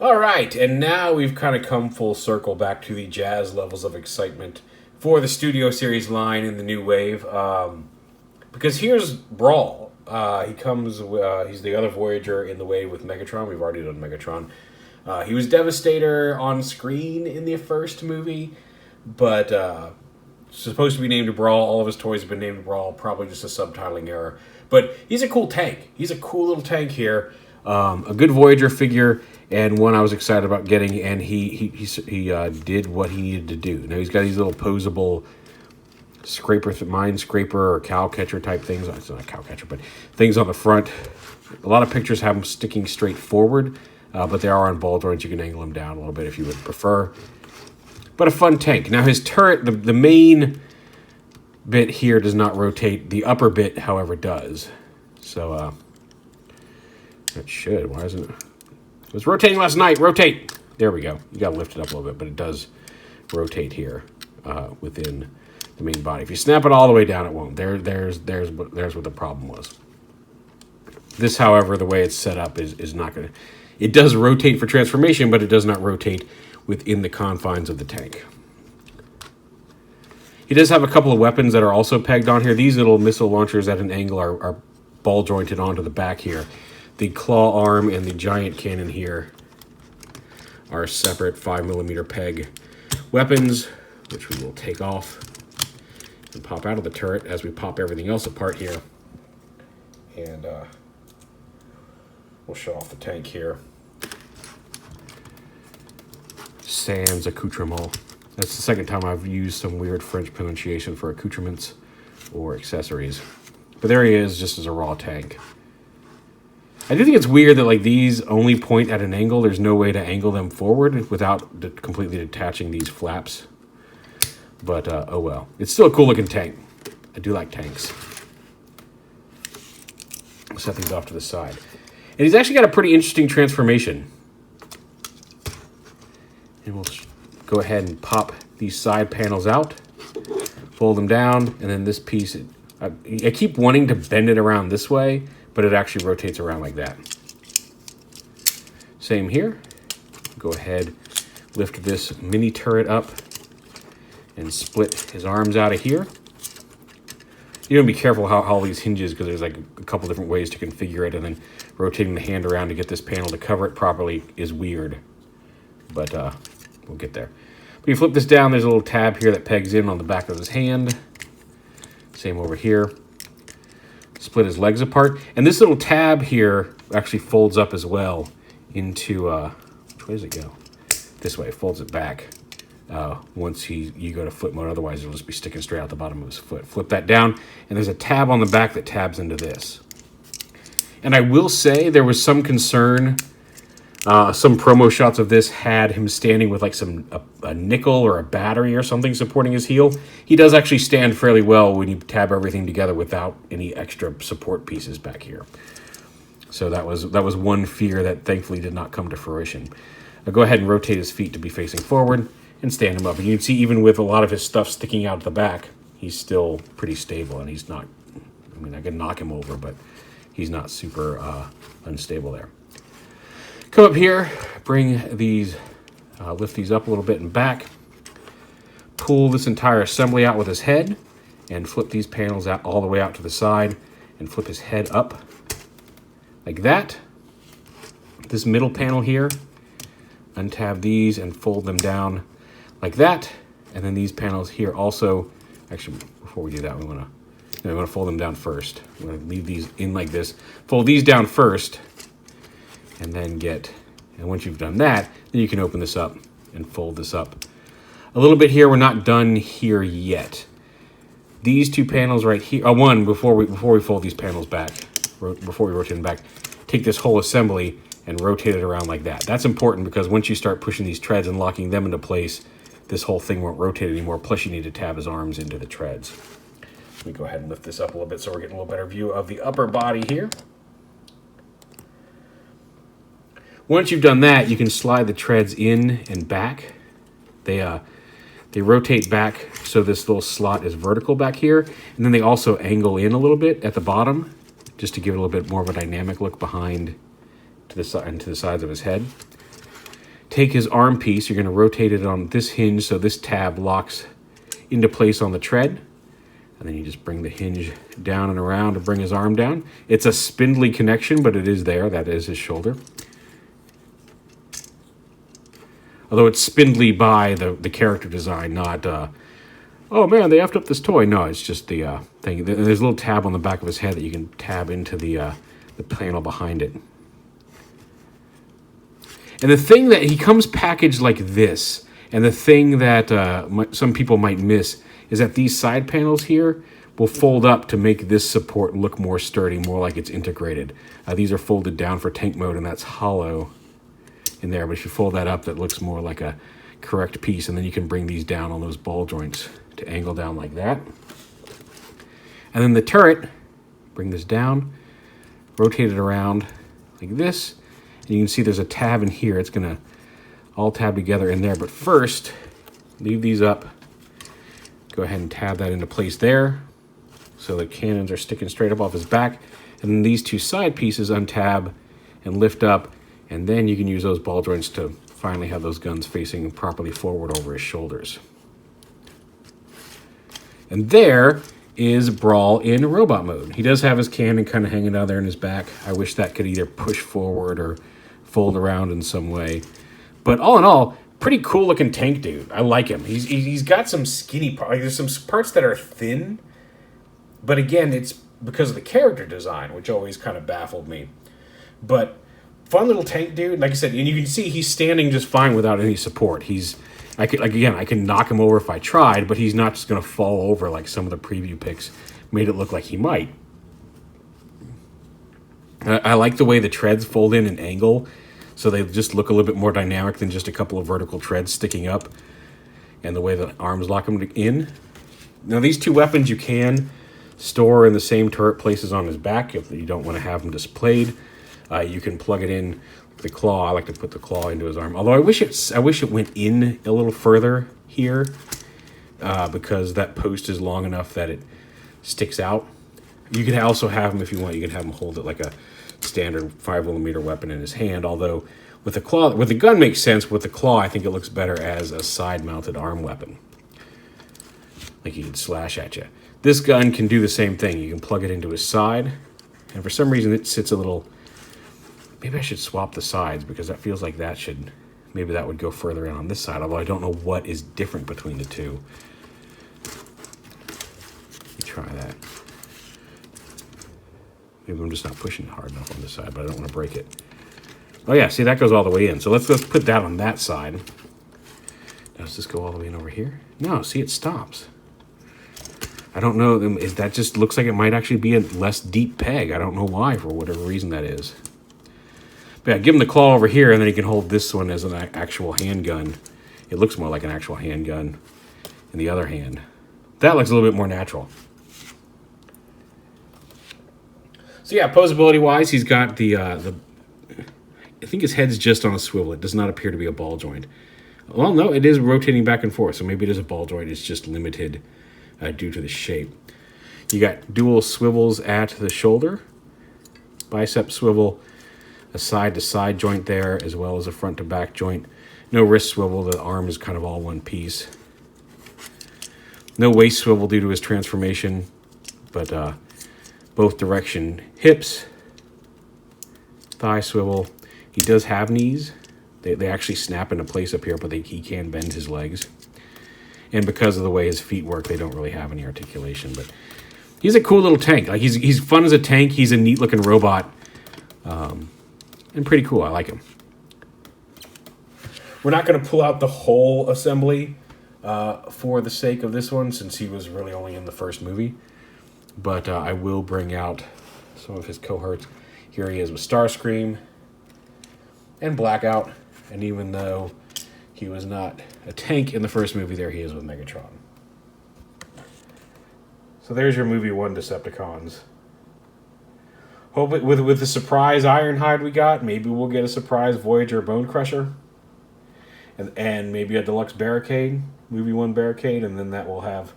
All right, and now we've kind of come full circle back to the jazz levels of excitement for the Studio Series line in the new wave. Because here's BRAWL. He's the other Voyager in the wave with Megatron. We've already done Megatron. He was Devastator on screen in the first movie, but supposed to be named BRAWL. All of his toys have been named BRAWL, probably just a subtitling error. But he's a cool tank. He's a cool little tank here. A good Voyager figure, and one I was excited about getting, and he did what he needed to do. Now he's got these little posable mine scraper or cow catcher type things. It's not a cow catcher, but things on the front. A lot of pictures have them sticking straight forward, but they are on ball joints. You can angle them down a little bit if you would prefer. But a fun tank. Now his turret, the main bit here does not rotate. The upper bit, however, does. So, it should. Why isn't it? It was rotating last night. Rotate. There we go. You got to lift it up a little bit, but it does rotate here within the main body. If you snap it all the way down, it won't. There's what the problem was. This, however, the way it's set up is not going to... It does rotate for transformation, but it does not rotate within the confines of the tank. He does have a couple of weapons that are also pegged on here. These little missile launchers at an angle are ball jointed onto the back here. The claw arm and the giant cannon here are separate 5mm peg weapons, which we will take off and pop out of the turret as we pop everything else apart here. And we'll show off the tank here. Sans accoutrement. That's the second time I've used some weird French pronunciation for accoutrements or accessories. But there he is, just as a raw tank. I do think it's weird that like these only point at an angle. There's no way to angle them forward without completely detaching these flaps. But, oh well. It's still a cool looking tank. I do like tanks. I'll set these off to the side. And he's actually got a pretty interesting transformation. And we'll go ahead and pop these side panels out. Fold them down. And then this piece, I keep wanting to bend it around this way, but it actually rotates around like that. Same here. Go ahead, lift this mini turret up and split his arms out of here. You gotta be careful how all these hinges, because there's like a couple different ways to configure it, and then rotating the hand around to get this panel to cover it properly is weird. But we'll get there. But you flip this down, there's a little tab here that pegs in on the back of his hand. Same over here. Split his legs apart. And this little tab here actually folds up as well into, which way does it go? This way, folds it back once you go to foot mode. Otherwise, it'll just be sticking straight out the bottom of his foot. Flip that down, and there's a tab on the back that tabs into this. And I will say there was some concern. Some promo shots of this had him standing with like a nickel or a battery or something supporting his heel. He does actually stand fairly well when you tab everything together without any extra support pieces back here. So that was one fear that thankfully did not come to fruition. I'll go ahead and rotate his feet to be facing forward and stand him up. And you can see even with a lot of his stuff sticking out the back, he's still pretty stable, and he's not, I mean, I can knock him over, but he's not super unstable there. Come up here, bring these, lift these up a little bit and back, pull this entire assembly out with his head, and flip these panels out all the way out to the side, and flip his head up like that. This middle panel here, untab these and fold them down like that, and then these panels here also. Actually, before we do that, we want to fold them down first. We're going to leave these in like this. Fold these down first. And then and once you've done that, then you can open this up and fold this up a little bit here. We're not done here yet. These two panels right here, before we fold these panels back, before we rotate them back, take this whole assembly and rotate it around like that. That's important because once you start pushing these treads and locking them into place, this whole thing won't rotate anymore. Plus you need to tab his arms into the treads. Let me go ahead and lift this up a little bit so we're getting a little better view of the upper body here. Once you've done that, you can slide the treads in and back. They rotate back so this little slot is vertical back here, and then they also angle in a little bit at the bottom, just to give it a little bit more of a dynamic look behind to the side and to the sides of his head. take his arm piece, you're going to rotate it on this hinge so this tab locks into place on the tread. And then you just bring the hinge down and around to bring his arm down. It's a spindly connection, but it is there. That is his shoulder. Although it's spindly by the character design, not, oh man, they effed up this toy. No, it's just the thing. There's a little tab on the back of his head that you can tab into the panel behind it. And the thing that he comes packaged like this, and the thing that some people might miss is that these side panels here will fold up to make this support look more sturdy, more like it's integrated. These are folded down for tank mode, and that's hollow in there. But if you fold that up, that looks more like a correct piece, and then you can bring these down on those ball joints to angle down like that. And then the turret, bring this down, rotate it around like this, and you can see there's a tab in here. It's gonna all tab together in there, but first, leave these up. Go ahead and tab that into place there, so the cannons are sticking straight up off his back. And then these two side pieces untab and lift up, and then you can use those ball joints to finally have those guns facing properly forward over his shoulders. And there is BRAWL in robot mode. He does have his cannon kind of hanging down there in his back. I wish that could either push forward or fold around in some way. But all in all, pretty cool looking tank dude. I like him. He's got some skinny parts. Like, there's some parts that are thin. But again, it's because of the character design, which always kind of baffled me. But fun little tank dude. Like I said, and you can see he's standing just fine without any support. I can knock him over if I tried, but he's not just going to fall over like some of the preview pics made it look like he might. I like the way the treads fold in and angle, so they just look a little bit more dynamic than just a couple of vertical treads sticking up, and the way the arms lock them in. Now, these two weapons you can store in the same turret places on his back if you don't want to have them displayed. You can plug it in the claw. I like to put the claw into his arm. Although I wish it went in a little further here, because that post is long enough that it sticks out. You can also have him, if you want, you can have him hold it like a standard 5mm weapon in his hand. Although with the claw, with the gun makes sense. With the claw, I think it looks better as a side-mounted arm weapon. Like he can slash at you. This gun can do the same thing. You can plug it into his side, and for some reason it sits a little. Maybe I should swap the sides, because that feels like maybe that would go further in on this side, although I don't know what is different between the two. Let me try that. Maybe I'm just not pushing hard enough on this side, but I don't want to break it. Oh yeah, see, that goes all the way in. So let's put that on that side. Now, does this go all the way in over here? No, see, it stops. I don't know, that just looks like it might actually be a less deep peg. I don't know why, for whatever reason that is. But yeah, give him the claw over here, and then he can hold this one as an actual handgun. It looks more like an actual handgun in the other hand. That looks a little bit more natural. So yeah, posability-wise, he's got I think his head's just on a swivel. It does not appear to be a ball joint. Well, no, it is rotating back and forth, so maybe it is a ball joint. It's just limited due to the shape. You got dual swivels at the shoulder, bicep swivel, a side-to-side joint there, as well as a front-to-back joint. No wrist swivel. The arm is kind of all one piece. No waist swivel due to his transformation, but both direction hips, thigh swivel. He does have knees. They actually snap into place up here, but he can bend his legs. And because of the way his feet work, they don't really have any articulation. But he's a cool little tank. Like he's fun as a tank. He's a neat-looking robot. And pretty cool. I like him. We're not going to pull out the whole assembly for the sake of this one, since he was really only in the first movie. But I will bring out some of his cohorts. Here he is with Starscream and Blackout. And even though he was not a tank in the first movie, there he is with Megatron. So there's your movie 1 Decepticons. Hope with the surprise Ironhide we got, maybe we'll get a surprise Voyager Bone Crusher. And maybe a deluxe barricade, movie 1 barricade, and then that will have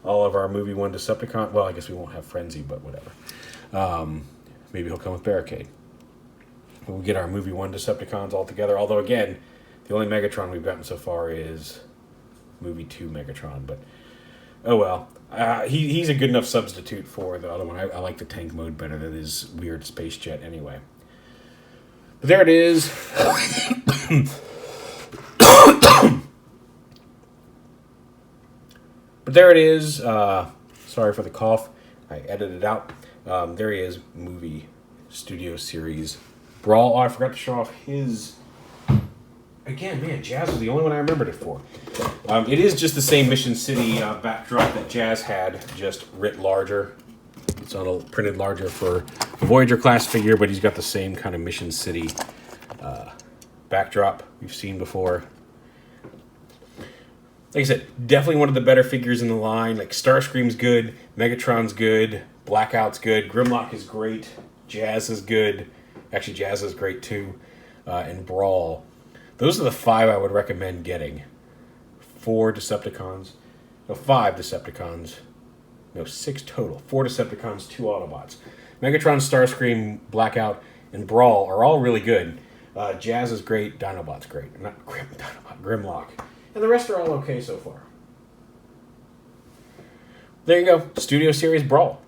all of our movie 1 Decepticon. Well, I guess we won't have Frenzy, but whatever. Maybe he'll come with barricade. We'll get our movie 1 Decepticons all together. Although, again, The only Megatron we've gotten so far is movie 2 Megatron, but oh well. He's a good enough substitute for the other one. I like the tank mode better than his weird space jet anyway. But there it is. But there it is. Sorry for the cough. I edited it out. There he is. Movie studio series BRAWL. Oh, I forgot to show off his... Again, man, Jazz was the only one I remembered it for. It is just the same Mission City backdrop that Jazz had, just writ larger. It's on a printed larger for the Voyager class figure, but he's got the same kind of Mission City backdrop we've seen before. Like I said, definitely one of the better figures in the line. Like Starscream's good, Megatron's good, Blackout's good, Grimlock is great, Jazz is good. Actually, Jazz is great too, and BRAWL. Those are the 5 I would recommend getting. 5 Decepticons. No, 6 total. 4 Decepticons, 2 Autobots. Megatron, Starscream, Blackout, and BRAWL are all really good. Jazz is great. Dinobot's great. Not Dinobot, Grimlock. And the rest are all okay so far. There you go. Studio Series BRAWL.